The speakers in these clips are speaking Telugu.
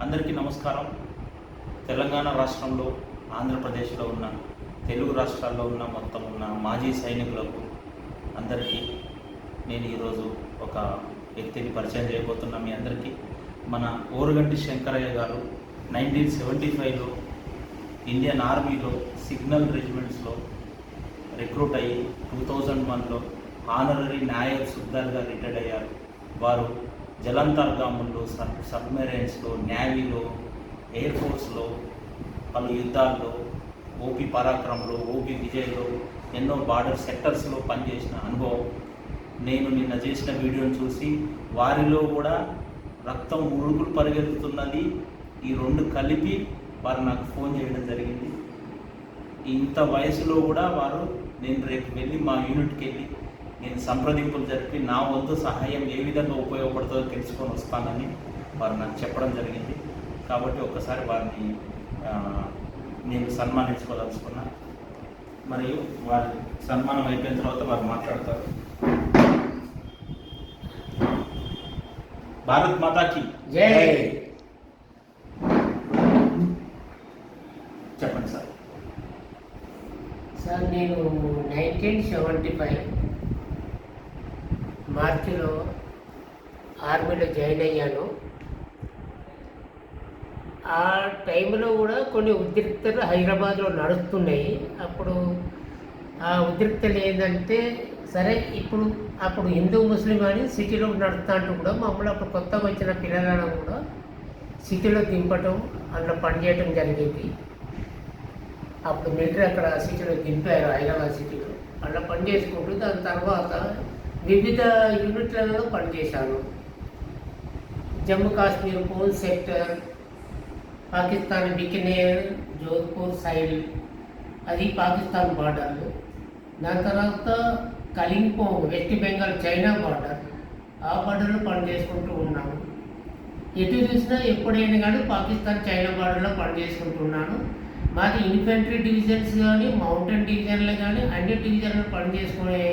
అందరికీ నమస్కారం. తెలంగాణ రాష్ట్రంలో, ఆంధ్రప్రదేశ్లో ఉన్న, తెలుగు రాష్ట్రాల్లో ఉన్న మొత్తం ఉన్న మాజీ సైనికులకు అందరికీ నేను ఈరోజు ఒక వ్యక్తిని పరిచయం చేయబోతున్నా. మీ అందరికీ మన ఓరుగంటి శంకరయ్య గారు 1975లో ఇండియన్ ఆర్మీలో సిగ్నల్ రెజిమెంట్స్లో రిక్రూట్ అయ్యి 2001లో ఆనరరీ నాయక్ సుబ్దార్గా రిటైర్డ్ అయ్యారు. వారు జలంతర్గాముల్లో, సబ్మెరైన్స్లో, నేవీలో, ఎయిర్ ఫోర్స్లో, పలు యుద్ధాల్లో, ఓపీ పరాక్రమంలో, ఓపీ విజయ్లో, ఎన్నో బార్డర్ సెక్టర్స్లో పనిచేసిన అనుభవం. నేను నిన్న చేసిన వీడియోని చూసి వారిలో కూడా రక్తం ఉరుకులు పరిగెత్తుతున్నది. ఈ రెండు కలిపి వారు నాకు ఫోన్ చేయడం జరిగింది. ఇంత వయసులో కూడా వారు నేను రేపు వెళ్ళి మా యూనిట్కి వెళ్ళి నేను సంప్రదింపులు జరిపి నా వంతు సహాయం ఏ విధంగా ఉపయోగపడుతుందో తెలుసుకొని వస్తానని వారు నాకు చెప్పడం జరిగింది. కాబట్టి ఒక్కసారి వారిని నేను సన్మానించుకోదలుచుకున్నా. మరియు వారి సన్మానం అయిపోయిన తర్వాత వారు మాట్లాడతారు. భారత్ మాతాకి జై. చెప్పండి సార్. సార్ నేను 1975 మార్చిలో ఆర్మీలో జాయిన్ అయ్యాను. ఆ టైంలో కూడా కొన్ని ఉద్రిక్తలు హైదరాబాద్లో నడుస్తున్నాయి. అప్పుడు ఆ ఉద్రిక్తలు ఏంటంటే సరే అప్పుడు హిందూ ముస్లిం అని సిటీలో నడుస్తా అంటూ కూడా మమ్మల్ని అప్పుడు కొత్తగా వచ్చిన పిల్లలను కూడా సిటీలో దింపటం, అందులో పనిచేయటం జరిగింది. అప్పుడు మిలిటరీ అక్కడ సిటీలో దింపారు, హైదరాబాద్ సిటీలో. అట్లా పని చేసుకుంటూ దాని తర్వాత వివిధ యూనిట్లలో పనిచేశాను. Jammu Kashmir, pool sector, Pakistan Bikaner, Jodhpur side, అది పాకిస్తాన్ బార్డర్లు. దాని తర్వాత కలింపోంగ్, వెస్ట్ బెంగాల్ చైనా బార్డర్, ఆ బార్డర్లో పనిచేసుకుంటూ ఉన్నాను. ఎటు చూసినా ఎప్పుడైనా కానీ పాకిస్తాన్ చైనా బార్డర్లో పనిచేసుకుంటున్నాను. మాది ఇన్ఫెంట్రీ డివిజన్స్ కానీ, మౌంటైన్ డివిజన్లు కానీ, అన్ని డివిజన్లు పనిచేసుకునే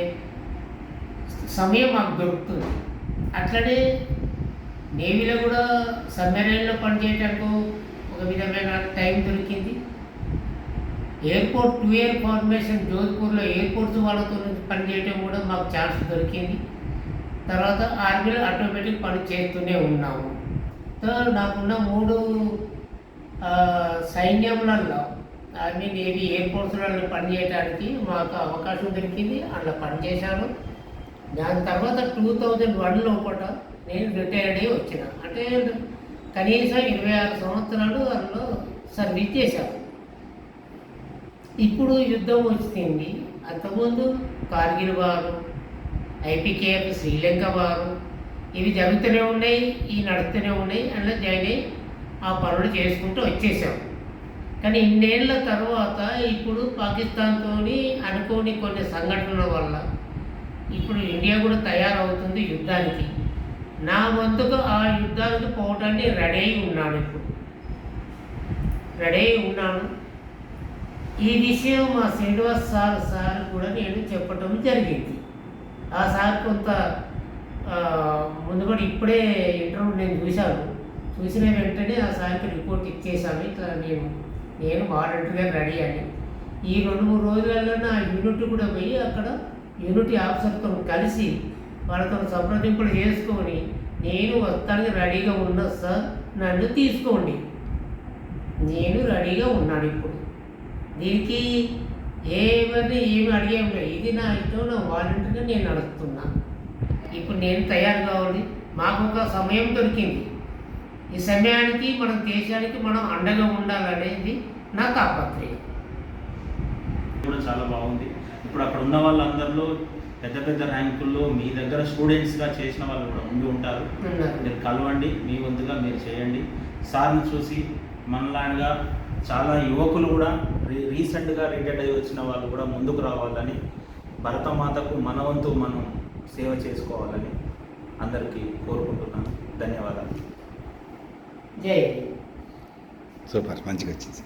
సమయం మాకు దొరుకుతుంది. అట్లనే నేవీలో కూడా సబ్మెరైన్లో పనిచేయటానికి ఒక విధమైన టైం దొరికింది. ఎయిర్పోర్ట్ 2 ఇయర్ ఫార్మేషన్ జోధ్పూర్లో ఎయిర్పోర్ట్స్ వాళ్ళతో పనిచేయటం కూడా మాకు ఛాన్స్ దొరికింది. తర్వాత ఆర్మీలో ఆటోమేటిక్ పని చేస్తూనే ఉన్నాము. నాకున్న 3 సైన్యంలలో ఆర్మీ, నేవీ, ఎయిర్పోర్ట్స్లలో పనిచేయడానికి మాకు అవకాశం దొరికింది. అలా పనిచేశాను. దాని తర్వాత 2001 లోపల నేను రిటైర్డ్ అయ్యి వచ్చిన. అంటే కనీసం 26 సంవత్సరాలు అందులో సర్వీస్ చేశాను. ఇప్పుడు యుద్ధం వచ్చింది. అంతకుముందు కార్గిల్ వారు, ఐపీకేఎఫ్, శ్రీలంక వారు, ఇవి జరుగుతూనే ఉన్నాయి, ఇవి నడుస్తూనే ఉన్నాయి. అందులో జాయిన్ అయ్యి ఆ పనులు చేసుకుంటూ వచ్చేసాం. కానీ ఇన్నేళ్ల తర్వాత ఇప్పుడు పాకిస్తాన్తో అనుకోని కొన్ని సంఘటనల వల్ల ఇప్పుడు ఇండియా కూడా తయారవుతుంది యుద్ధానికి. నా వంతుగా ఆ యుద్ధానికి పోవటానికి రెడీ అయి ఉన్నాను. ఇప్పుడు రెడీ అయి ఉన్నాను. ఈ విషయం మా శ్రీనివాస్ సార్ కూడా నేను చెప్పటం జరిగింది. ఆ సార్ కొంత ముందు కూడా ఇప్పుడే ఇంటర్వ్యూ నేను చూసిన వెంటనే ఆ సార్కి రిపోర్ట్ ఇచ్చేసాను. ఇట్లా నేను వాలంటీర్గా రెడీ అని. ఈ 2-3 రోజులలో నా యూనిట్ కూడా పోయి అక్కడ యూనిటీ ఆఫీసర్తో కలిసి వాళ్ళతో సంప్రదింపులు చేసుకొని నేను వస్తానికి రెడీగా ఉన్నా సార్, నన్ను తీసుకోండి, నేను రెడీగా ఉన్నాను. ఇప్పుడు దీనికి ఏమీ అడిగేం లేదు. ఇది నా ఇష్టం, నా వాలంటీర్గా నేను నడుస్తున్నా. ఇప్పుడు నేను తయారు కావాలి. మాకు ఒక సమయం దొరికింది. ఈ సమయానికి మన దేశానికి మనం అండగా ఉండాలనేది నా తాపత్రయం. కూడా చాలా బాగుంది. ఇప్పుడు అక్కడ ఉన్న వాళ్ళందరిలో పెద్ద పెద్ద ర్యాంకుల్లో మీ దగ్గర స్టూడెంట్స్గా చేసిన వాళ్ళు కూడా ఉండి ఉంటారు. మీరు కలవండి, మీ వంతుగా మీరు చేయండి. సార్ని చూసి మనలాగా చాలా యువకులు కూడా రీసెంట్గా రిటైర్డ్ అయ్యి వచ్చిన వాళ్ళు కూడా ముందుకు రావాలని, భరతమాతకు మన వంతు మనం సేవ చేసుకోవాలని అందరికీ కోరుకుంటున్నాను. ధన్యవాదాలు. జై. సూపర్, మంచిగా వచ్చింది.